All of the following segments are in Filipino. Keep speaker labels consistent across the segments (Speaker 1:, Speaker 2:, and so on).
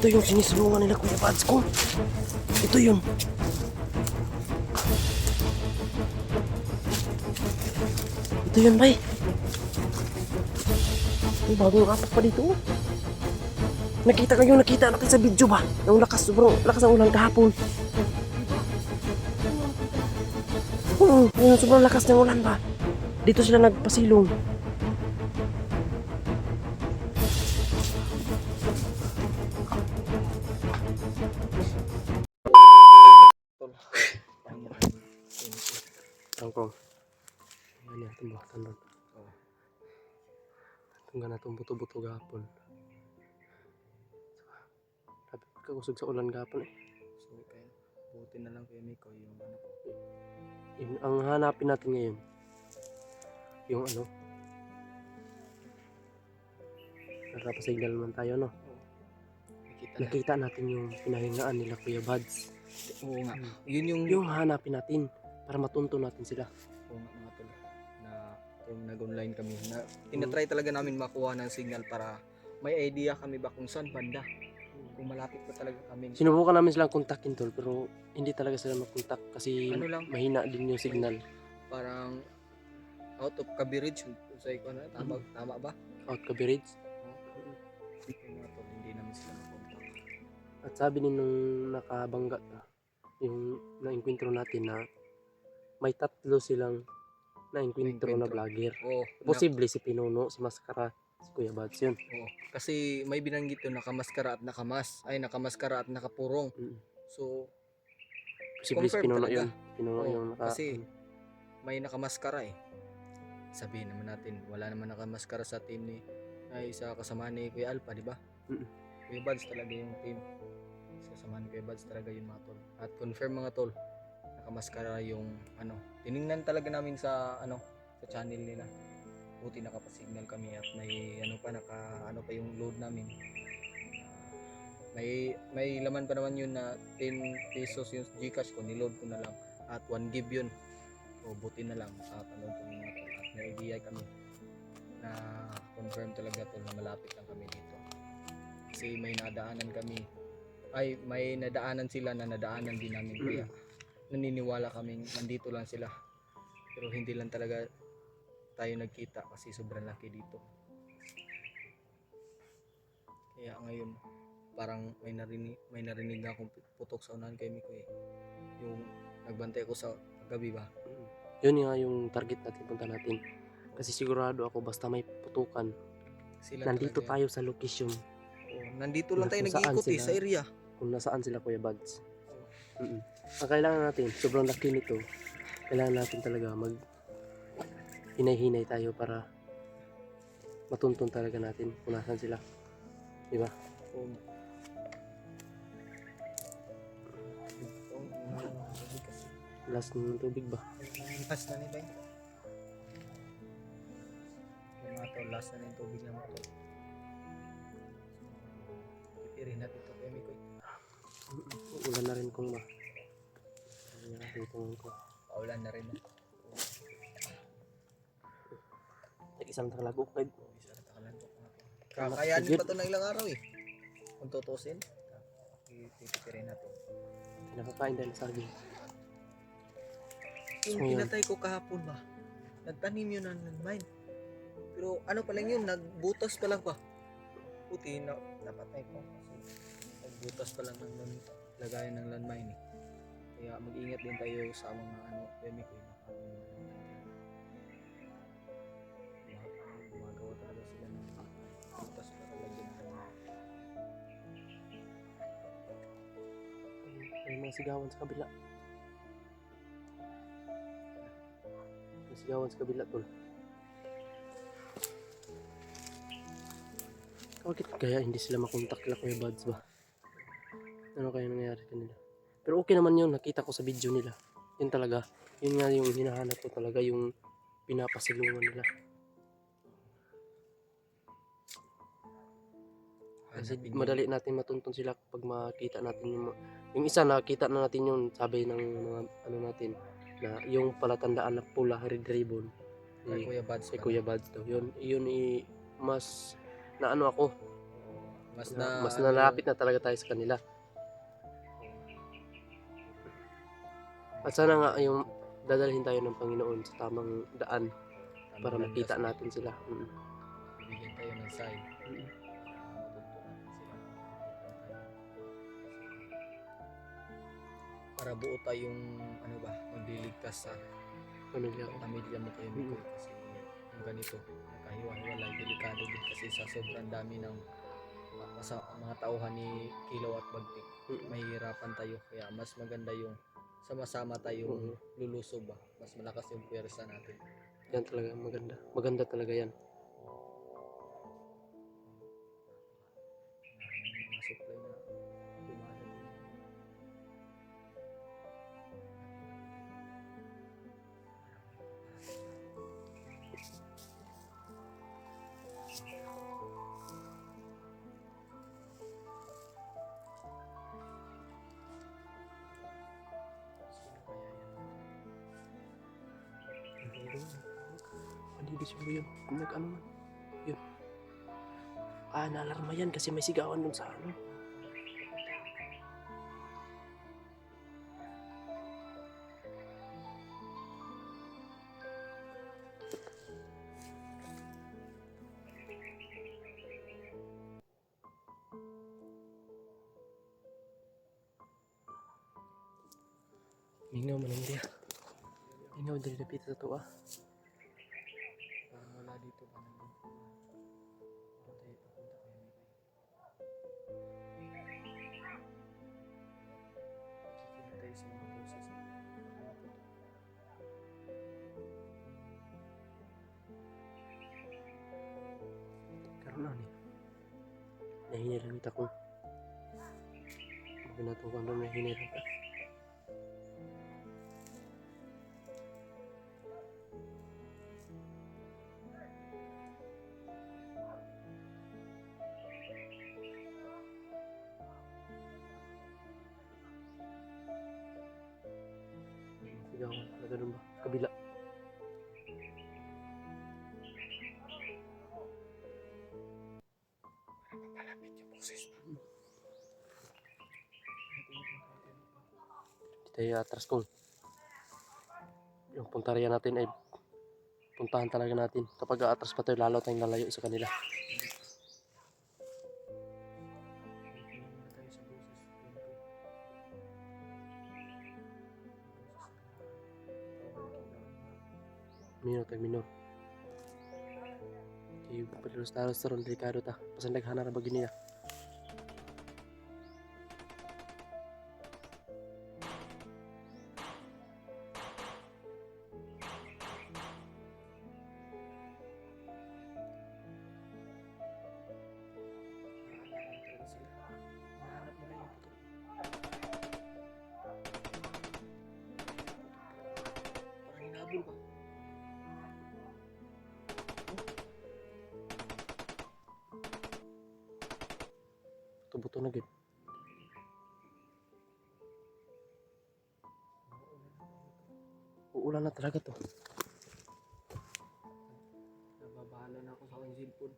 Speaker 1: Ito yung sinisulungan nila Kuya Bads ko. Ito yun. Ito yun, bay. May bagong apak pa dito. Nakita natin sa video ba? Yung sobrang lakas ng ulan kahapon. Yung sobrang lakas ng ulan ba? Dito sila nagpasilong. Tangkong. Ayan yan, tumbatan doon. Tungga na itong buto-buto gapon. Sabi kausog sa ulan gapon eh.
Speaker 2: So, kaya buti na lang kay Miko yung ano ko.
Speaker 1: Ang hanapin natin ngayon, yung ano, nakapasignal naman tayo, no? Nakita natin yung pinahingaan nila Kuya Bads.
Speaker 2: Oo nga. Yun
Speaker 1: Yung hanapin natin para matunto natin sila.
Speaker 2: Oo nga mga tol. Na kung nag-online kami na tinatry talaga namin makuha ng signal para may idea kami ba kung saan banda. Kung malapit pa talaga kami.
Speaker 1: Sinubukan namin silang kontakin tol, pero hindi talaga sila mag-contact kasi
Speaker 2: Ano lang?
Speaker 1: mahina din yung signal.
Speaker 2: Parang out of coverage. Sa ikaw na, tama ba?
Speaker 1: Out coverage.
Speaker 2: Yung mga tol, hindi namin sila makontak.
Speaker 1: At sabi din nung nakabangga yung na-encuentro natin na may tatlo silang na-encuentro na vlogger.
Speaker 2: Oo.
Speaker 1: Posible si Pinuno, si Maskara, si Kuya Bads yun.
Speaker 2: Oo. Kasi may binanggit yun nakamaskara at nakamas. Ay nakamaskara at nakapurong. So
Speaker 1: Posible si
Speaker 2: confirm
Speaker 1: Pinuno
Speaker 2: talaga.
Speaker 1: yun. Pinuno
Speaker 2: Oo,
Speaker 1: yung
Speaker 2: kasi may nakamaskara eh. Sabihin naman natin, wala naman nakamaskara sa team ni ay sa kasama ni Kuya Alpha, di ba? Kuya Bads talaga yung team. Sa kasama ni Kuya Bads talaga yung mga tol. At confirm mga tol, nakamaskara yung ano. Tiningnan talaga namin sa ano sa channel nila. Buti nakapasignal kami at may ano pa ano pa yung load namin. May laman pa naman yun na 10 pesos yung GCash ko, niload ko na lang at 1 gig yun. O buti na lang panood ko mga tol at may idea kami na confirm talaga tol na malapit lang kami dito. Kasi may nadaanan sila na nadaanan din namin kaya naniniwala kaming nandito lang sila. Pero hindi lang talaga tayo nagkita kasi sobrang laki dito. Kaya ngayon parang may narinig akong putok sa unahan kay Miko eh. Yung nagbantay ako sa gabi ba?
Speaker 1: Yun nga yung target natin, punta natin. Kasi sigurado ako basta may putukan.
Speaker 2: Sila
Speaker 1: nandito
Speaker 2: talaga.
Speaker 1: tayo sa location.
Speaker 2: Nandito lang tayo
Speaker 1: Kung saan
Speaker 2: nag-iikot
Speaker 1: sila,
Speaker 2: sa area.
Speaker 1: Kung nasaan sila Kuya Bads. Ang kailangan natin, sobrang laki nito. Kailangan natin talaga hinay-hinay tayo para matuntun talaga natin kung nasaan sila. Diba? Last ng tubig ba?
Speaker 2: Last na nila yung mga to, last na yung tubig na mga to. Pipirin natin ito kay Miko.
Speaker 1: Ulan na rin kung ba.
Speaker 2: Paulan na rin na.
Speaker 1: Isang talagok kayo.
Speaker 2: Kakayanin pa ito ng ilang araw eh. Kung tutusin, pipirin natin.
Speaker 1: Nakakain dahil saging.
Speaker 2: Yung pinatay ko kahapon ba, nagtanim yun ng landmine. Pero ano pa lang yun, nagbutas pa lang pa. Puti na napatay ko kasi nagbutas pa lang ng lagayan ng landmine eh. Kaya mag-ingat din tayo sa mga epidemic eh. Gumagawa talaga sila ng butas para lagyan ng
Speaker 1: May mga sigawan sa kabila. May sigawan sa kabila tol. Bakit kaya hindi sila makontak la Kuya Bads ba? Ano kaya nangyari kanila? Pero okay naman yun, nakita ko sa video nila. Yun talaga, yun nga yung hinahanap ko talaga, yung pinapasilungan nila. Kasi madali natin matuntun sila kapag makita natin yung isa, nakita na natin yung sabi ng mga ano natin na yung palatandaan na pula red ribbon
Speaker 2: kay Kuya Bads.
Speaker 1: Kuya Bads daw. Yun mas na ano ako, Mas
Speaker 2: ano
Speaker 1: nalapit na talaga tayo sa kanila. At sana nga yung dadalhin tayo ng Panginoon sa tamang daan
Speaker 2: yung
Speaker 1: para
Speaker 2: tamang
Speaker 1: makita
Speaker 2: landas,
Speaker 1: natin sila.
Speaker 2: bibigyan tayo ng sign.
Speaker 1: Mm.
Speaker 2: Matuto natin sila na makita tayo. Para buo tayong ano ba, magliligtas sa
Speaker 1: Pamilya ko.
Speaker 2: pamilya mo kayo Mikoy, kasi yung ganito nakahiwa-hiwalay, delikado din kasi sa sobrang dami ng mga tauhan ni Kilaw at Bagtik. Mahihirapan tayo, kaya mas maganda yung sama-sama tayong lulusob ba, mas malakas yung pwersa natin.
Speaker 1: Yan talaga maganda. Maganda talaga yan.
Speaker 2: Mga supply na dumadating.
Speaker 1: Andito siguro yun. Nag-ano man. Yun. Naalarma yan kasi may sigawan dun sa ano. Mingaw man ang dia. Mingaw dali dapit sa to
Speaker 2: Parang wala dito pa naman. Doon tayo papunta kayo Mikoy. Kikita tayo sa mga boses.
Speaker 1: Karon na ni. Nahinilang kita ko. Bago natin kung ano nahinilang ka. Sigawan na ganun ba? Kabila.
Speaker 2: Malapit yung boses.
Speaker 1: Di tayo atras kung yung puntarya natin ay puntahan talaga natin. Kapag aatras pa tayo, lalo tayong lalayo sa kanila.
Speaker 2: Tingnan muna tayo sa boses.
Speaker 1: Minor, tag minor. Okay, palilos tayo sa ron, delikado ta. Pasan naghana na bagay niya.
Speaker 2: Mahanap nila yung puto. Parang hinabol ba?
Speaker 1: Buto-buto na gid. Uulan na talaga to.
Speaker 2: Nababahala na ako sa aking cellphone.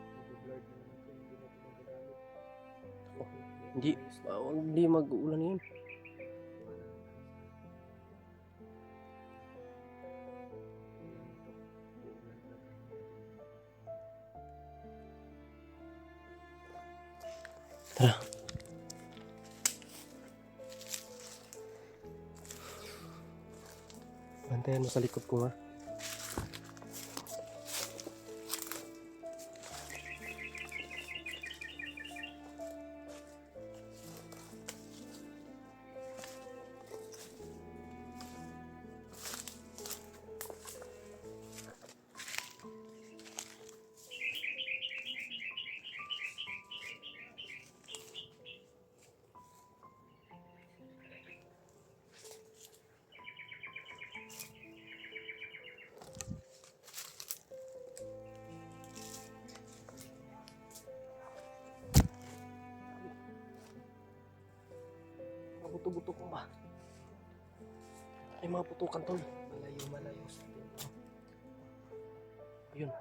Speaker 2: Nag-blurred na naman ito, hindi na ito magagamit.
Speaker 1: Hindi mag-uulan yun. Tara. Bantayan mo sa likod ko ha. Buto-buto ko ba? Ay mga putukan tol.
Speaker 2: Malayo sa atin.
Speaker 1: Ayun.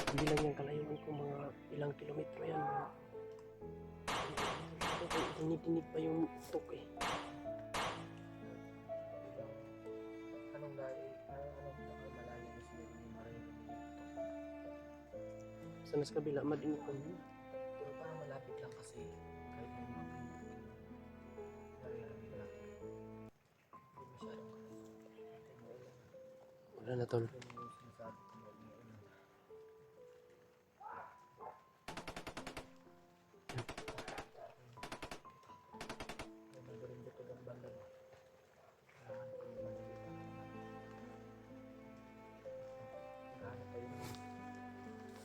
Speaker 1: Hindi lang yung kalayuan ko, mga ilang kilometro yan. Dinig pa yung tok eh.
Speaker 2: Anong lahi? Anong malayo na sila yung marinig?
Speaker 1: Sa nas kabila, madinig ko yun.
Speaker 2: Pero parang malapit lang kasi kahit may mga naririnig natin. Hindi masyadong kumuulan.
Speaker 1: Wala na tol.
Speaker 2: Yun yung sinasabi ko, umuulan. May nagbarindot ko ng banda ba? Kailangan ko yung malilitan. Kailangan ko yung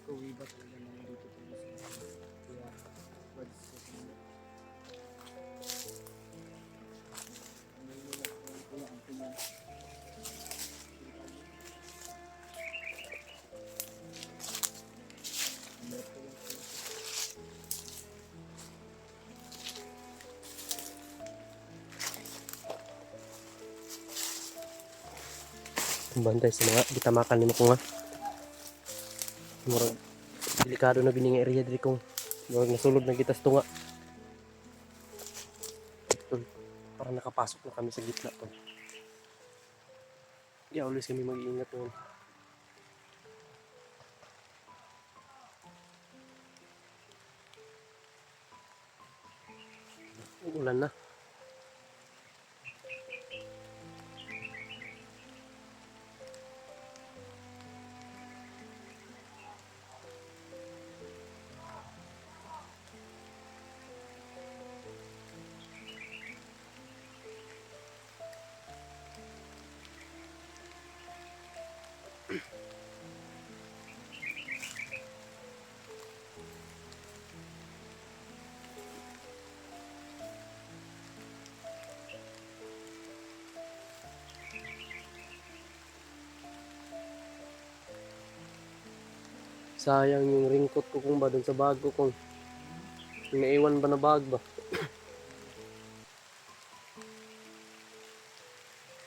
Speaker 2: kuwi ba talaga na dito tayo sa kaya what's sa kanila. May nila ko ang pinan.
Speaker 1: Bantay sa mga bitamakan nimo ko nga. Murag delikado na bining area diri kong murag nasulod na gitas tunga. Tol, parang nakapasok na kami sa gitna tol. Yeah, always kami mag-iingat tol. Ulan na. Sayang yung ringkot ko kung ba dun sa bag ko kung naiwan ba na bag ba.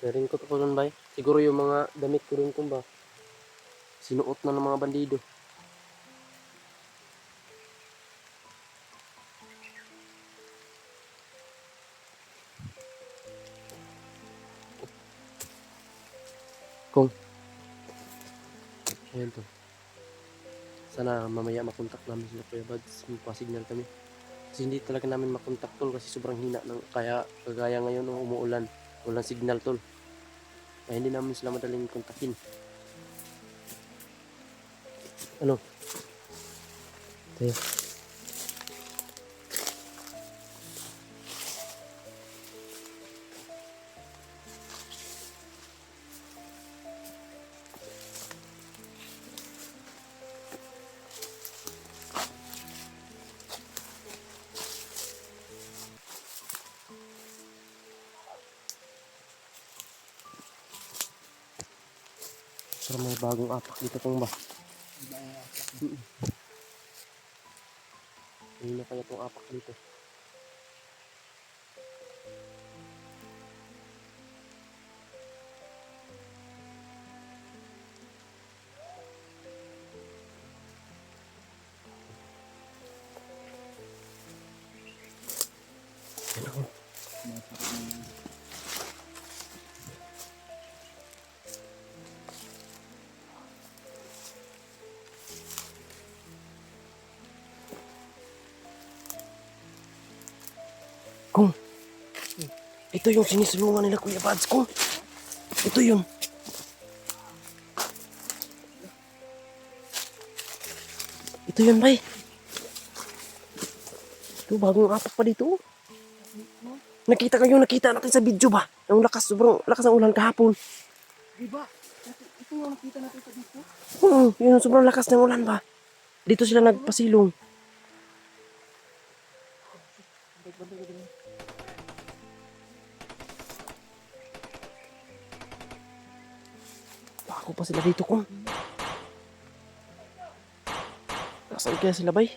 Speaker 1: May ringkot ko dun ba? Siguro yung mga damit ko rin kung ba sinuot na ng mga bandido. Kung ayan to. Sana mamaya makontak namin sila Kuya Buds. Magpa-signal kami. Kasi hindi talaga namin makontak tol kasi sobrang hina ng kaya kagaya ngayon nung umuulan. Walang signal tol. Kaya hindi namin sila madaling kontakin. Ano? Tayo. Pero may bagong apak dito kung ba. Ayun na kaya itong apak dito. Ayan ako. Kung ito yung sinisulungan nila Kuya Buds kung ito yun. Ito yun bay. Ito bagong apak pa dito. Nakita natin sa video ba? Ang lakas, sobrang lakas ng ulan kahapon.
Speaker 2: Diba? Ito yung nakita natin sa dito.
Speaker 1: Oo, yun sobrang lakas ng ulan ba? Dito sila nagpasilong. Bako pa sila dito kung. Nasaan kaya sila bay?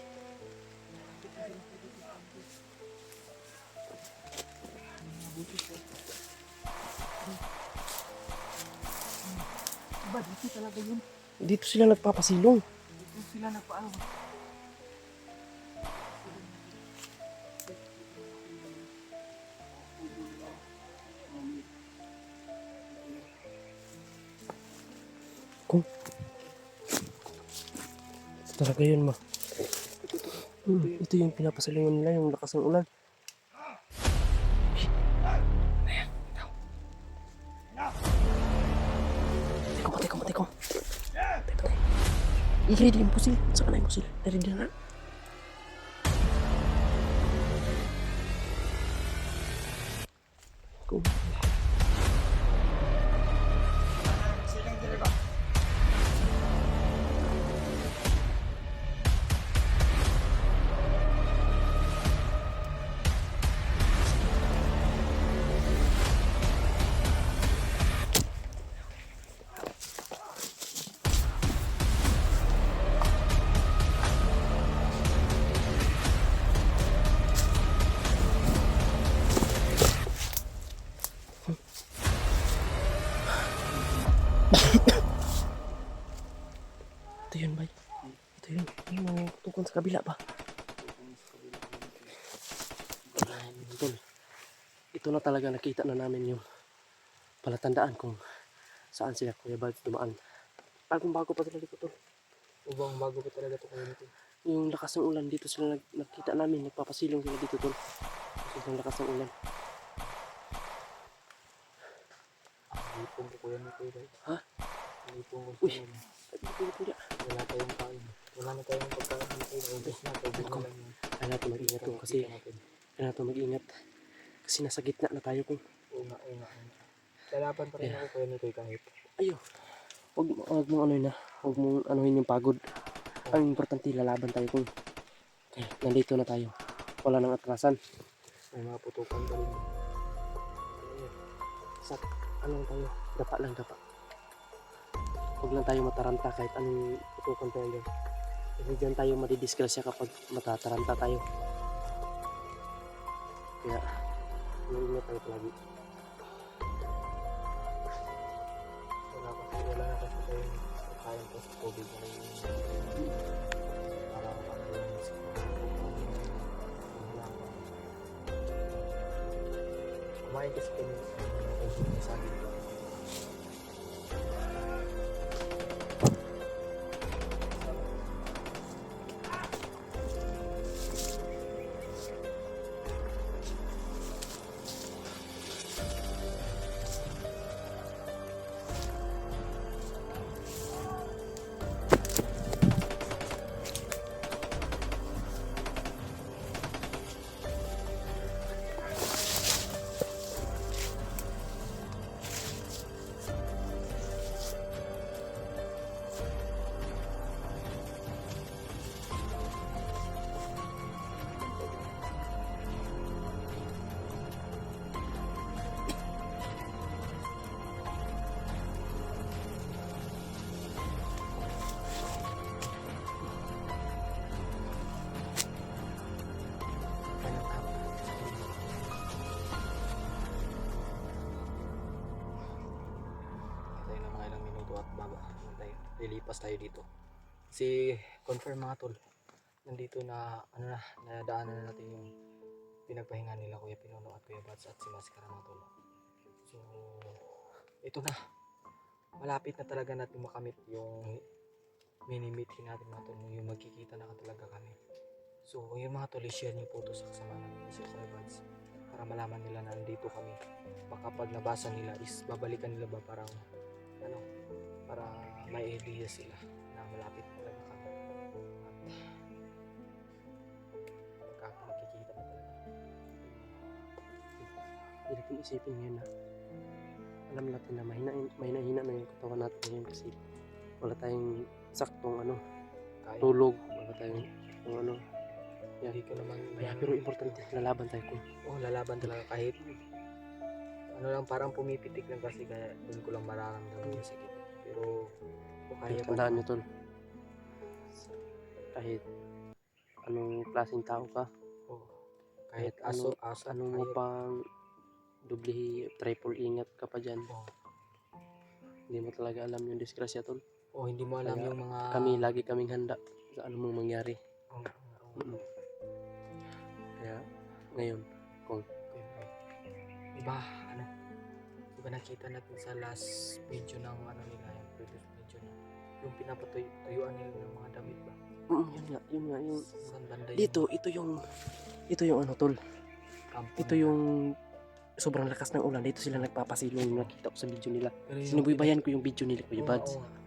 Speaker 2: Diba dito talaga yun?
Speaker 1: Dito sila nagpapasilong.
Speaker 2: Sila nagpaano ba?
Speaker 1: Ito talaga yun, ma. Ito yung pinapasalingan nila, yung lakas ng ulan. Teko, patay ko. I-ready yung pusil. Saan na yung pusil? I-ready na. Go. Ito yun, bay. Ito yun. Yung tukon sa kabila ba? Tol, ito na talaga nakita na namin yung palatandaan kung saan sila Kuya Buds dumaan. Bagong-bago pa sila dito, tol.
Speaker 2: Ubang bago pa talaga ito kayo nito.
Speaker 1: Yung lakas ng ulan dito sila nakita namin. Nagpapasilong sila dito, tol. Yung lakas ng ulan.
Speaker 2: Lipong ko kuya nito.
Speaker 1: Ha?
Speaker 2: Lipong ko
Speaker 1: Uy.
Speaker 2: siya.
Speaker 1: Pwede.
Speaker 2: Wala tayong kain. Wala na tayong pagkain dito. Ubus na. Ubus na lang yun.
Speaker 1: Kaya natin mag-ingat to kasi kaya natin mag-ingat. Kasi nasa gitna na tayo kung
Speaker 2: Oo nga. Lalaban pa rin ako kuya nito kahit.
Speaker 1: ayo. Huwag mong ano na. Huwag mong anuhin yung pagod. Ang importante lalaban tayo kung nandito na tayo. Wala nang atrasan.
Speaker 2: May mga putukan pa rin.
Speaker 1: Sa ano lang tayo? Dapa lang. Huwag lang tayo mataranta kahit anong putukan tayo dyan. Kasi dyan tayo madidisgrasya kapag matataranta tayo. Kaya ingat tayo palagi.
Speaker 2: Wala na kasi tayong pagkain po sa COVID na rin. Para makakaroon sa kumain kasi kami ng saging. Lilipas tayo dito. Kasi confirm mga tol, nandito na nadaanan na natin yung pinagpahinga nila Kuya Pinuno at Kuya Buds at si Maskara mga tol. So ito na, malapit na talaga natin makamit yung mini-meeting natin mga tol, yung magkikita na talaga kami. So yung mga tol, i-share nyo po ito sa kasama natin si Kuya Buds para malaman nila na nandito kami. Baka pag nabasa nila is babalikan nila ba parang para may idea sila na malapit talaga kami at magkikita na talaga.
Speaker 1: Hindi natin isipin ngayon na alam natin na mahina na yung katawan natin ngayon kasi wala tayong saktong
Speaker 2: Kaya,
Speaker 1: tulog, wala tayong saktong
Speaker 2: hindi ko naman
Speaker 1: pero importante lalaban tayo kung
Speaker 2: lalaban talaga kahit lang, parang pumipitik lang kasi kaya doon ko lang mararamdaman yung sakit. Pero kaya pa
Speaker 1: tandaan nyo tol, kahit anong klaseng tao ka,
Speaker 2: kahit aso
Speaker 1: anong mo pang doble triple ingat ka pa dyan, hindi mo talaga alam yung disgrasya tol.
Speaker 2: hindi mo alam
Speaker 1: Kaya
Speaker 2: yung mga
Speaker 1: lagi kaming handa. sa ano mang mangyari.
Speaker 2: Oo nga, oo nga.
Speaker 1: Mm. Kaya ngayon, kung
Speaker 2: Okay, bro. Diba, ano, diba nakita natin sa last video ng ano nila, yung previous video na yung pinapatuyuan nila ng mga damit ba?
Speaker 1: yun nga yung
Speaker 2: Saan banda
Speaker 1: dito, ito yung ano tol.
Speaker 2: kampo
Speaker 1: Ito
Speaker 2: nila?
Speaker 1: yung sobrang lakas ng ulan. Dito sila nagpapasilong, yung nakita ko sa video nila.
Speaker 2: Pero yung
Speaker 1: Sinubaybayan ko yung video nila, Kuya
Speaker 2: Oo,
Speaker 1: Buds.
Speaker 2: oo nga.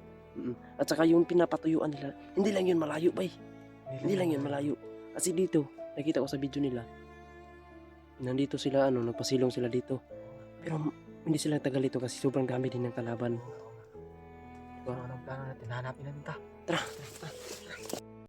Speaker 1: At saka yung pinapatuyuan nila, hindi lang yun malayo, bay. Hindi lang yun malayo. Kasi dito, nakita ko sa video nila, nandito sila, nagpasilong sila dito. Pero hindi sila tagal dito kasi sobrang dami din ng kalaban.
Speaker 2: Oo nga. So, anong plano natin? Hanapin natin ta.
Speaker 1: Tara.